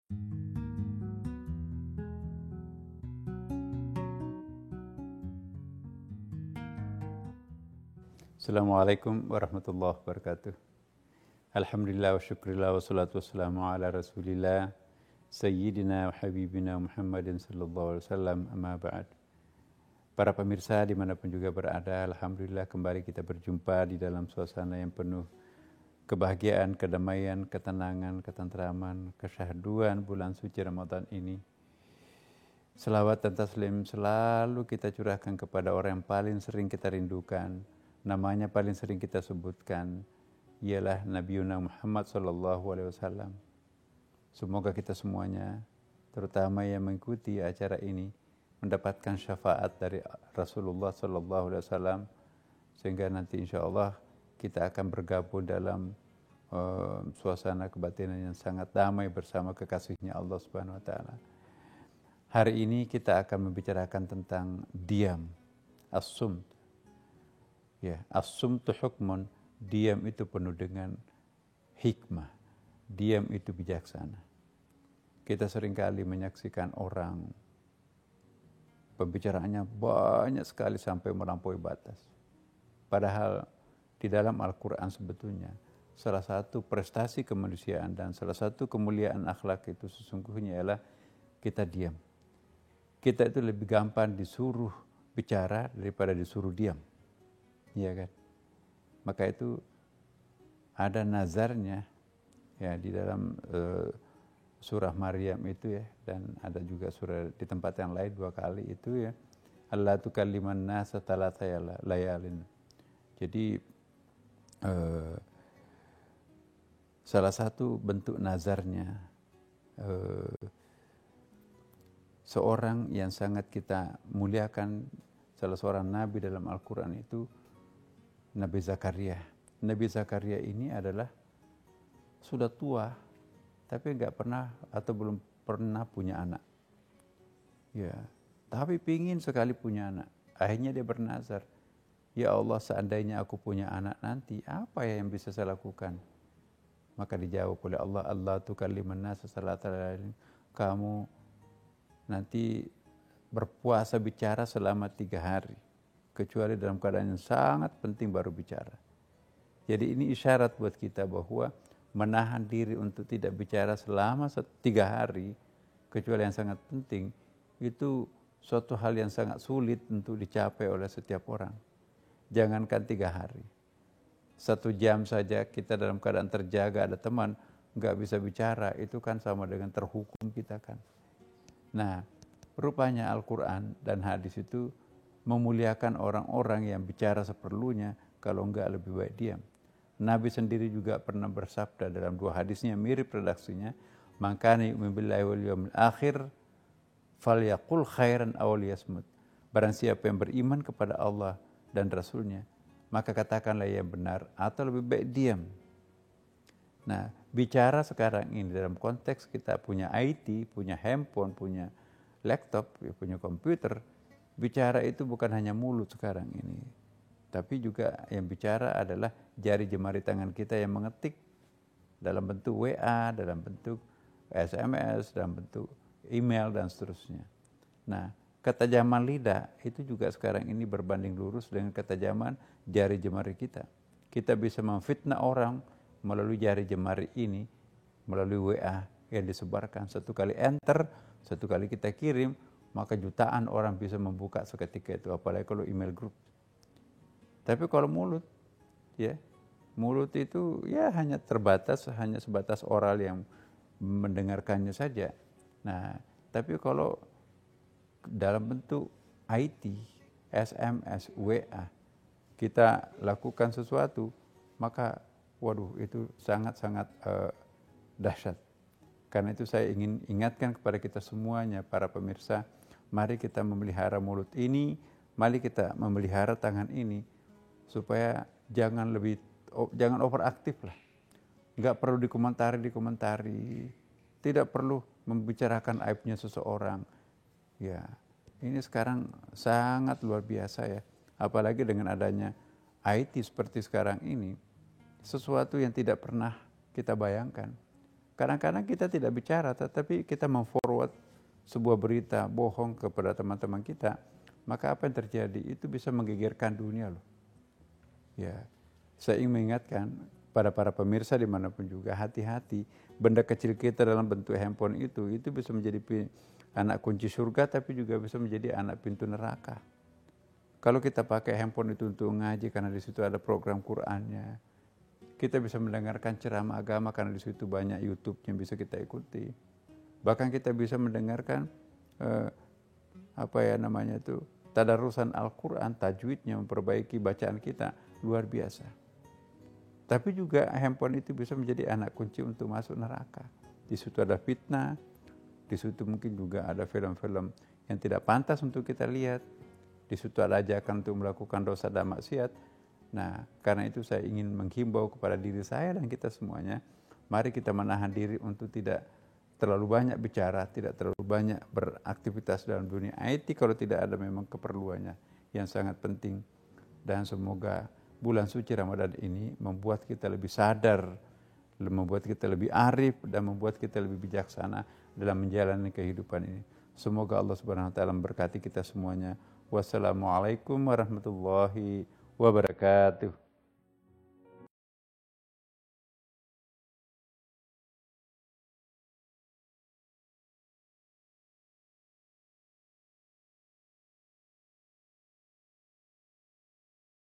Assalamualaikum warahmatullahi wabarakatuh. Alhamdulillah wa syukurillah wa salatu wassalamu ala rasulillah Sayyidina wa habibina Muhammadin sallallahu alaihi wasallam, amma ba'd. Para pemirsa dimanapun juga berada, Alhamdulillah kembali kita berjumpa di dalam suasana yang penuh kebahagiaan, kedamaian, ketenangan, ketentraman, kesyahduan bulan suci Ramadan ini. Selawat dan taslim selalu kita curahkan kepada orang yang paling sering kita rindukan, namanya paling sering kita sebutkan, ialah Nabi Muhammad SAW. Semoga kita semuanya, terutama yang mengikuti acara ini, mendapatkan syafaat dari Rasulullah SAW, sehingga nanti insya Allah kita akan bergabung dalam suasana kebatinan yang sangat damai bersama kekasihnya Allah Subhanahu Wa Taala. Hari ini kita akan membicarakan tentang diam, as-sumt. Ya, as-sumtu hukmun, diam itu penuh dengan hikmah, diam itu bijaksana. Kita seringkali menyaksikan orang, pembicaraannya banyak sekali sampai melampaui batas. Padahal di dalam Al-Quran sebetulnya, salah satu prestasi kemanusiaan dan salah satu kemuliaan akhlak itu sesungguhnya ialah kita diam. Kita itu lebih gampang disuruh bicara daripada disuruh diam. Iya kan? Maka itu ada nazarnya ya di dalam surah Maryam itu ya, dan ada juga surah di tempat yang lain 2 kali itu ya. Allah tukalliman nasa thalatha layalin. Jadi salah satu bentuk nazarnya seorang yang sangat kita muliakan, salah seorang nabi dalam Al-Quran itu Nabi Zakaria. Nabi Zakaria ini adalah sudah tua, tapi nggak pernah atau belum pernah punya anak. Ya, tapi pingin sekali punya anak. Akhirnya dia bernazar, ya Allah, seandainya aku punya anak nanti, apa ya yang bisa saya lakukan? Maka dijawab oleh Allah, Allah tukalliman nasa thalatha layalin. Kamu nanti berpuasa bicara selama 3 hari. Kecuali dalam keadaan yang sangat penting baru bicara. Jadi ini isyarat buat kita bahwa menahan diri untuk tidak bicara selama 3 hari, kecuali yang sangat penting, itu suatu hal yang sangat sulit untuk dicapai oleh setiap orang. Jangankan 3 hari. 1 jam saja kita dalam keadaan terjaga, ada teman, nggak bisa bicara, itu kan sama dengan terhukum kita kan. Nah, rupanya Al-Quran dan hadis itu memuliakan orang-orang yang bicara seperlunya, kalau enggak lebih baik diam. Nabi sendiri juga pernah bersabda dalam 2 hadisnya mirip redaksinya, man kana yu'minu billahi wal yawmil akhir falyaqul khairan aw liyasmut. Barang siapa yang beriman kepada Allah dan Rasulnya, maka katakanlah yang benar atau lebih baik diam. Nah, bicara sekarang ini dalam konteks kita punya IT, punya handphone, punya laptop, punya komputer. Bicara itu bukan hanya mulut sekarang ini, tapi juga yang bicara adalah jari jemari tangan kita yang mengetik dalam bentuk WA, dalam bentuk SMS, dalam bentuk email dan seterusnya. Nah, ketajaman lidah itu juga sekarang ini berbanding lurus dengan ketajaman jari jemari kita. Kita bisa memfitnah orang melalui jari jemari ini, melalui WA yang disebarkan. 1 kali enter, 1 kali kita kirim, maka jutaan orang bisa membuka seketika itu, apalagi kalau email group. Tapi kalau mulut, ya, mulut itu ya hanya terbatas, hanya sebatas oral yang mendengarkannya saja. Nah, tapi kalau dalam bentuk IT, SMS, WA, kita lakukan sesuatu, maka waduh itu sangat-sangat dahsyat. Karena itu saya ingin ingatkan kepada kita semuanya, para pemirsa, mari kita memelihara mulut ini, mari kita memelihara tangan ini, supaya jangan overaktif lah. Nggak perlu dikomentari, tidak perlu membicarakan aibnya seseorang. Ya, ini sekarang sangat luar biasa ya, apalagi dengan adanya IT seperti sekarang ini, sesuatu yang tidak pernah kita bayangkan. Kadang-kadang kita tidak bicara, tetapi kita memforward sebuah berita bohong kepada teman-teman kita, maka apa yang terjadi itu bisa menggegerkan dunia loh. Ya, saya ingin mengingatkan pada para pemirsa dimanapun juga, hati-hati, benda kecil kita dalam bentuk handphone itu bisa menjadi anak kunci surga, tapi juga bisa menjadi anak pintu neraka. Kalau kita pakai handphone itu untuk ngaji karena di situ ada program Qur'annya, kita bisa mendengarkan ceramah agama karena di situ banyak YouTube yang bisa kita ikuti. Bahkan kita bisa mendengarkan tadarusan Al-Quran, tajwidnya, memperbaiki bacaan kita, luar biasa. Tapi juga handphone itu bisa menjadi anak kunci untuk masuk neraka. Di situ ada fitnah, di situ mungkin juga ada film-film yang tidak pantas untuk kita lihat. Di situ ada ajakan untuk melakukan dosa dan maksiat. Nah, karena itu saya ingin menghimbau kepada diri saya dan kita semuanya, mari kita menahan diri untuk tidak terlalu banyak bicara, tidak terlalu banyak beraktivitas dalam dunia IT kalau tidak ada memang keperluannya yang sangat penting. Dan semoga bulan suci Ramadan ini membuat kita lebih sadar, membuat kita lebih arif, dan membuat kita lebih bijaksana dalam menjalani kehidupan ini. Semoga Allah Subhanahu wa taala memberkati kita semuanya. Wassalamualaikum warahmatullahi wabarakatuh.